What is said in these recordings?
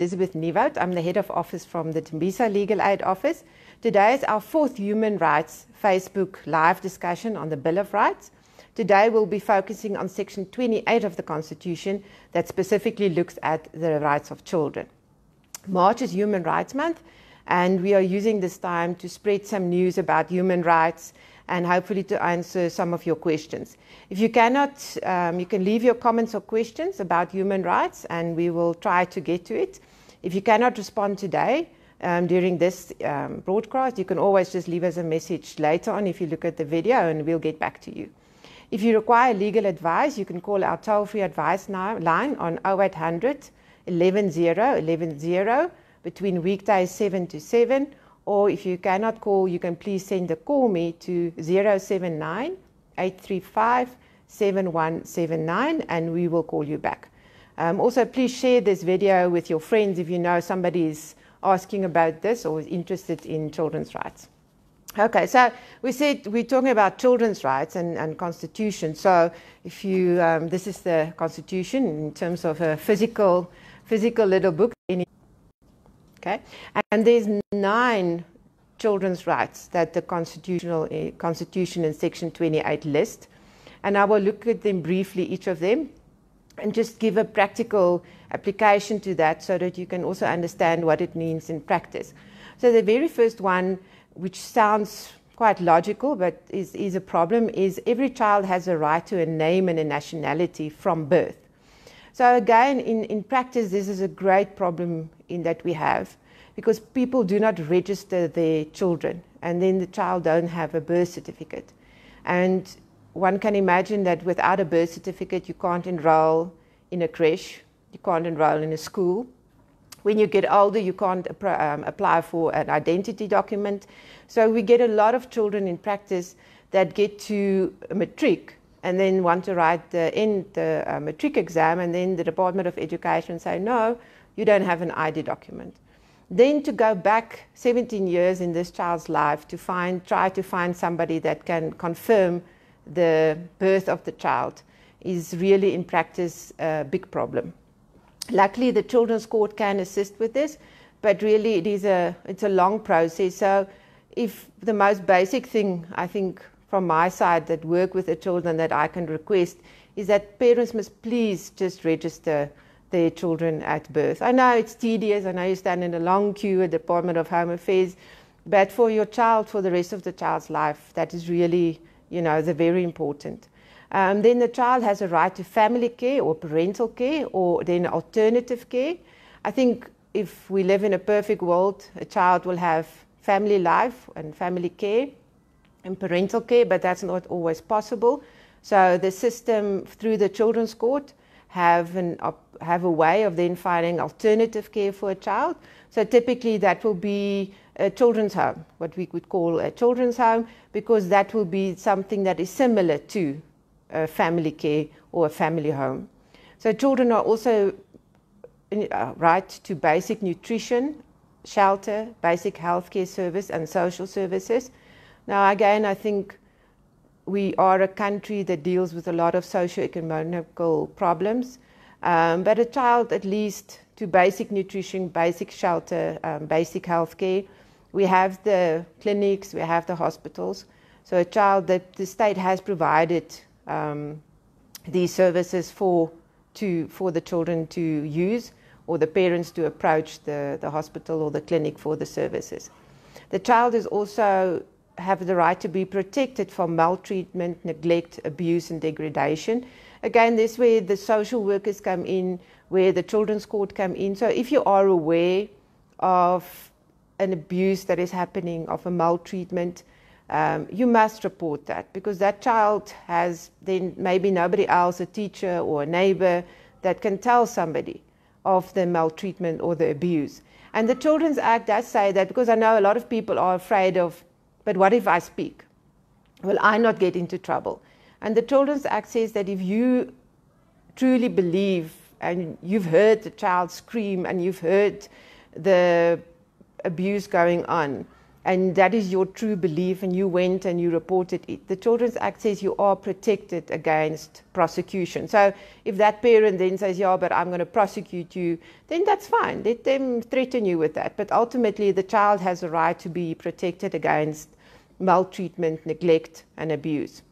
Elizabeth Nieuwoud. I'm the head of office from the Tembisa Legal Aid Office. Today is our fourth Human Rights Facebook live discussion on the Bill of Rights. Today we'll be focusing on Section 28 of the Constitution that specifically looks at the rights of children. March is Human Rights Month, and we are using this time to spread some news about human rights and hopefully to answer some of your questions. If you cannot, you can leave your comments or questions about human rights and we will try to get to it. If you cannot respond today during this broadcast, you can always just leave us a message later on if you look at the video and we'll get back to you. If you require legal advice, you can call our toll-free advice line on 0800 11 11 between weekdays 7 to 7. Or if you cannot call, you can please send a call me to 079 835 7179 and we will call you back. Also, please share this video with your friends if you know somebody is asking about this or is interested in children's rights. Okay, so we said we're talking about children's rights and constitution. So if you, this is the constitution in terms of a physical little book. Okay, and there's 9 children's rights that the Constitution in Section 28 lists, and I will look at them briefly, each of them, and just give a practical application to that so that you can also understand what it means in practice. So the very first one, which sounds quite logical but is a problem, is every child has a right to a name and a nationality from birth. So again, in practice, this is a great problem in that we have, because people do not register their children, and then the child don't have a birth certificate. And one can imagine that without a birth certificate, you can't enroll in a creche, you can't enroll in a school. When you get older, you can't apply for an identity document. So we get a lot of children in practice that get to matric and then want to write the matric exam, and then the Department of Education say, no, you don't have an ID document. Then to go back 17 years in this child's life to try to find somebody that can confirm the birth of the child is really in practice a big problem. Luckily, the Children's Court can assist with this, but really it's a long process. So if the most basic thing, I think, from my side that work with the children that I can request is that parents must please just register their children at birth. I know it's tedious, I know you stand in a long queue at the Department of Home Affairs, but for your child, for the rest of the child's life, that is really, the very important. Then the child has a right to family care or parental care or then alternative care. I think if we live in a perfect world, a child will have family life and family care and parental care, but that's not always possible. So the system through the Children's Court have a way of then finding alternative care for a child. So typically that will be a children's home, what we could call a children's home, because that will be something that is similar to a family care or a family home. So children are also right to basic nutrition, shelter, basic healthcare service and social services. Now again, I think we are a country that deals with a lot of socio-economical problems, but a child at least to basic nutrition, basic shelter, basic health care. We have the clinics, we have the hospitals. So a child that the state has provided these services for the children to use, or the parents to approach the hospital or the clinic for the services. The child is also have the right to be protected from maltreatment, neglect, abuse and degradation. Again, this is where the social workers come in, where the Children's Court come in. So if you are aware of an abuse that is happening, of a maltreatment, you must report that, because that child has then maybe nobody else, a teacher or a neighbor, that can tell somebody of the maltreatment or the abuse. And the Children's Act does say that, because I know a lot of people are afraid of, but what if I speak? Will I not get into trouble? And the Children's Act says that if you truly believe and you've heard the child scream and you've heard the abuse going on, and that is your true belief, and you went and you reported it, the Children's Act says you are protected against prosecution. So if that parent then says, yeah, but I'm going to prosecute you, then that's fine. Let them threaten you with that. But ultimately, the child has a right to be protected against maltreatment, neglect, and abuse.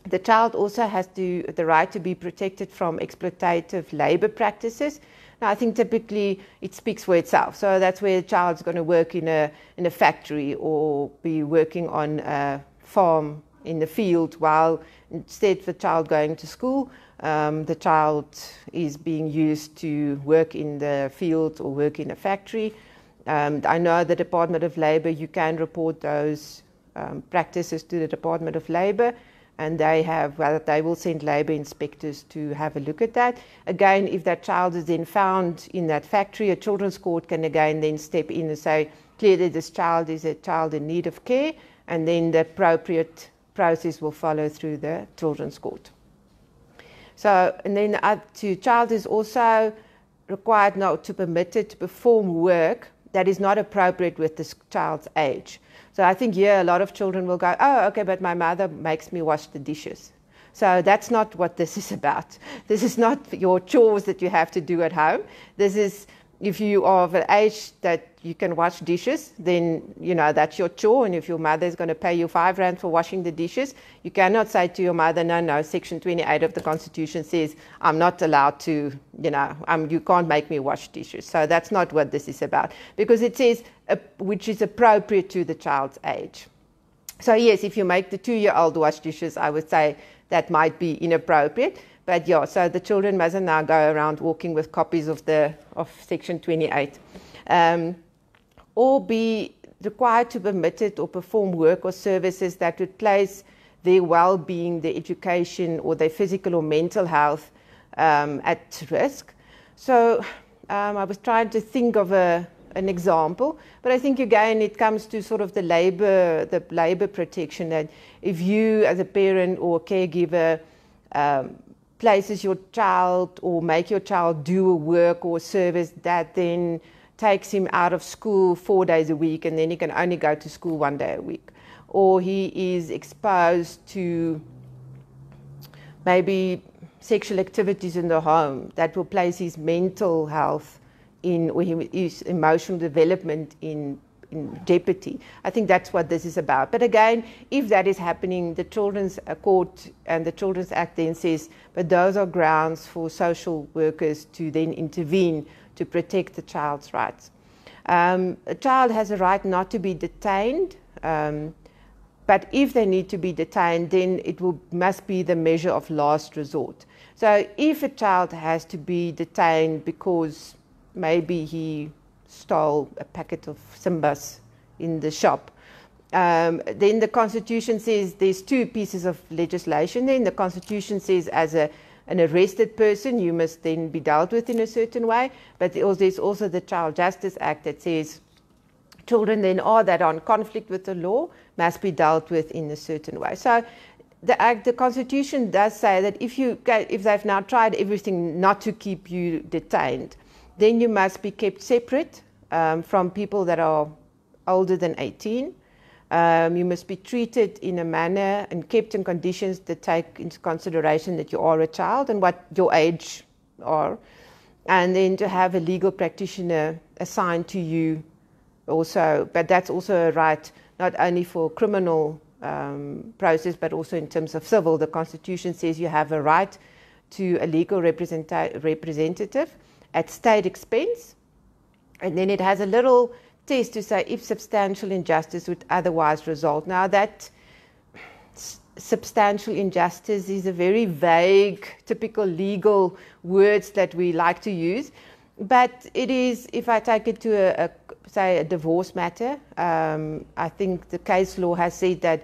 The child also has the right to be protected from exploitative labor practices. Now, I think typically it speaks for itself. So that's where a child's going to work in a factory or be working on a farm in the field, while instead of the child going to school, the child is being used to work in the field or work in a factory. I know the Department of Labor, you can report those practices to the Department of Labor, and they will send labour inspectors to have a look at that. Again, if that child is then found in that factory, a children's court can again then step in and say, clearly this child is a child in need of care, and then the appropriate process will follow through the children's court. So, and then the child is also required not to permit it to perform work that is not appropriate with this child's age. So I think here a lot of children will go, oh, okay, but my mother makes me wash the dishes. So that's not what this is about. This is not your chores that you have to do at home. This is, if you are of an age that you can wash dishes, then, you know, that's your chore. And if your mother is going to pay you R5 for washing the dishes, you cannot say to your mother, no, Section 28 of the Constitution says I'm not allowed to, you can't make me wash dishes. So that's not what this is about, because it says which is appropriate to the child's age. So yes, if you make the 2-year-old wash dishes, I would say that might be inappropriate. But yeah, so the children mustn't now go around walking with copies of Section 28. Or be required to permit it or perform work or services that would place their well-being, their education, or their physical or mental health at risk. So I was trying to think of an example, but I think again it comes to sort of the labor protection, that if you as a parent or a caregiver places your child or make your child do a work or service that then takes him out of school 4 days a week, and then he can only go to school 1 day a week, or he is exposed to maybe sexual activities in the home that will place his mental health or his emotional development in jeopardy. I think that's what this is about. But again, if that is happening, the Children's Court and the Children's Act then says, but those are grounds for social workers to then intervene to protect the child's rights. A child has a right not to be detained, but if they need to be detained, then it must be the measure of last resort. So if a child has to be detained because maybe he stole a packet of Simbas in the shop, then the Constitution says there's 2 pieces of legislation. Then the Constitution says as an arrested person, you must then be dealt with in a certain way. But there's also the Child Justice Act that says children then that are in conflict with the law must be dealt with in a certain way. So the Constitution does say that if they've now tried everything not to keep you detained, then you must be kept separate from people that are older than 18. You must be treated in a manner and kept in conditions that take into consideration that you are a child and what your age are. And then to have a legal practitioner assigned to you also. But that's also a right not only for criminal process, but also in terms of civil. The Constitution says you have a right to a legal representative at state expense. And then it has a little test to say if substantial injustice would otherwise result. Now that substantial injustice is a very vague, typical legal words that we like to use. But it is, if I take it to say a divorce matter, I think the case law has said that,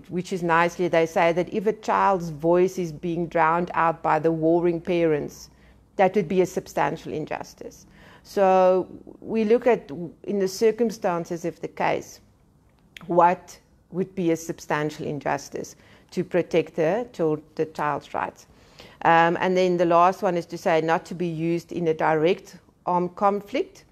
which is nicely, they say that if a child's voice is being drowned out by the warring parents, that would be a substantial injustice. So we look at, in the circumstances of the case, what would be a substantial injustice to protect the child's rights. And then the last one is to say not to be used in a direct armed conflict.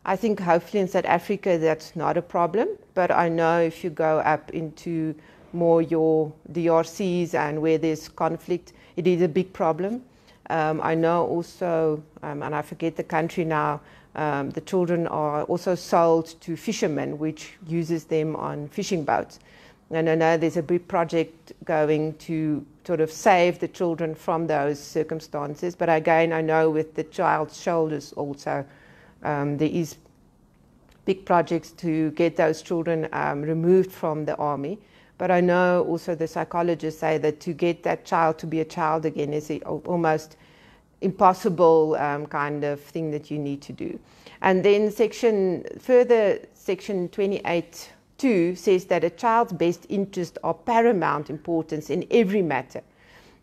I think hopefully in South Africa that's not a problem, but I know if you go up into more your DRCs and where there's conflict, it is a big problem. I know also, and I forget the country now, the children are also sold to fishermen, which uses them on fishing boats. And I know there's a big project going to sort of save the children from those circumstances. But again, I know with the child's shoulders also, there is big projects to get those children removed from the army. But I know also the psychologists say that to get that child to be a child again is almost impossible kind of thing that you need to do. And then section 28(2) says that a child's best interests are paramount importance in every matter.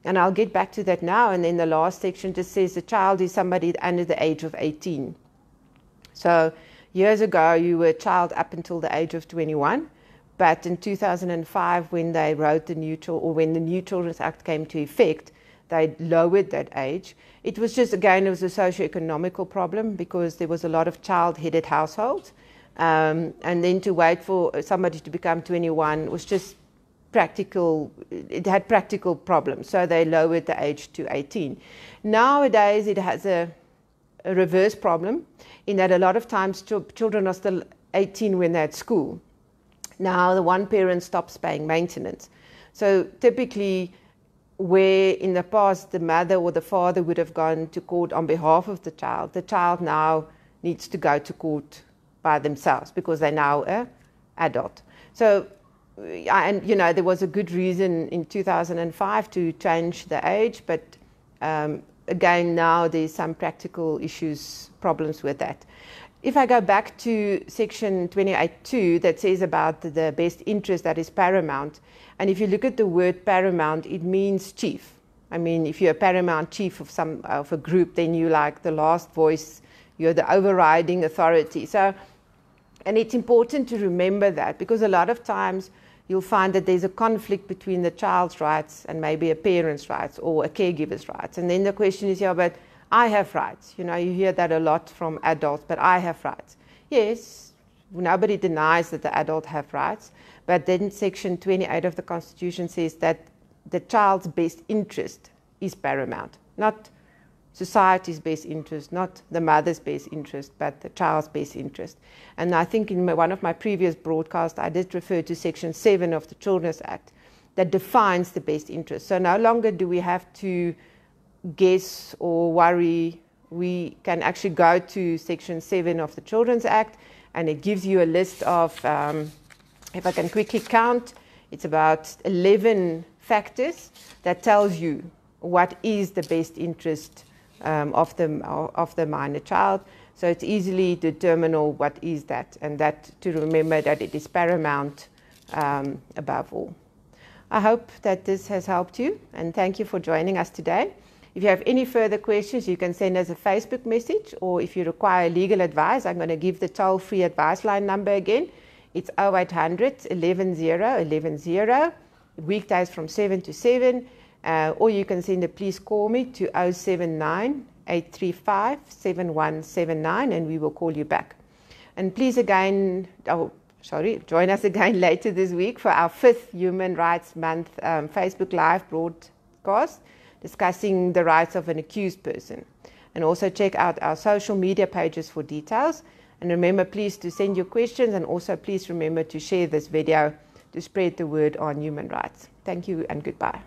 And I'll get back to that now. And then the last section just says a child is somebody under the age of 18. So years ago, you were a child up until the age of 21. But in 2005, when they wrote the new when the New Children's Act came to effect, they lowered that age. It was just, again, it was a socio-economical problem because there was a lot of child-headed households. And then to wait for somebody to become 21 was just practical. It had practical problems. So they lowered the age to 18. Nowadays, it has a reverse problem in that a lot of times children are still 18 when they're at school. Now the one parent stops paying maintenance. So typically, where in the past the mother or the father would have gone to court on behalf of the child now needs to go to court by themselves because they're now an adult. So, and you know, there was a good reason in 2005 to change the age, but again, now there's some practical problems with that. If I go back to section 28(2) that says about the best interest that is paramount, and if you look at the word paramount, it means chief. I mean, if you're a paramount chief of a group, then you're like the last voice, you're the overriding authority. So, and it's important to remember that because a lot of times you'll find that there's a conflict between the child's rights and maybe a parent's rights or a caregiver's rights. And then the question is, yeah, but I have rights. You know, you hear that a lot from adults, but I have rights. Yes, nobody denies that the adult have rights, but then section 28 of the Constitution says that the child's best interest is paramount, not society's best interest, not the mother's best interest, but the child's best interest. And I think in one of my previous broadcasts, I did refer to section 7 of the Children's Act that defines the best interest. So no longer do we have to guess or worry. We can actually go to section 7 of the Children's Act and it gives you a list of, if I can quickly count, it's about 11 factors that tells you what is the best interest of the minor child. So it's easily determinable what is that, and that to remember that it is paramount above all. I hope that this has helped you, and thank you for joining us today. If you have any further questions, you can send us a Facebook message, or if you require legal advice, I'm going to give the toll-free advice line number again. It's 0800 11 11, weekdays from 7 to 7, or you can send a please call me to 079 835 7179 and we will call you back. And please again, join us again later this week for our 5th Human Rights Month Facebook Live broadcast discussing the rights of an accused person. And also check out our social media pages for details. And remember, please, to send your questions, and also please remember to share this video to spread the word on human rights. Thank you and goodbye.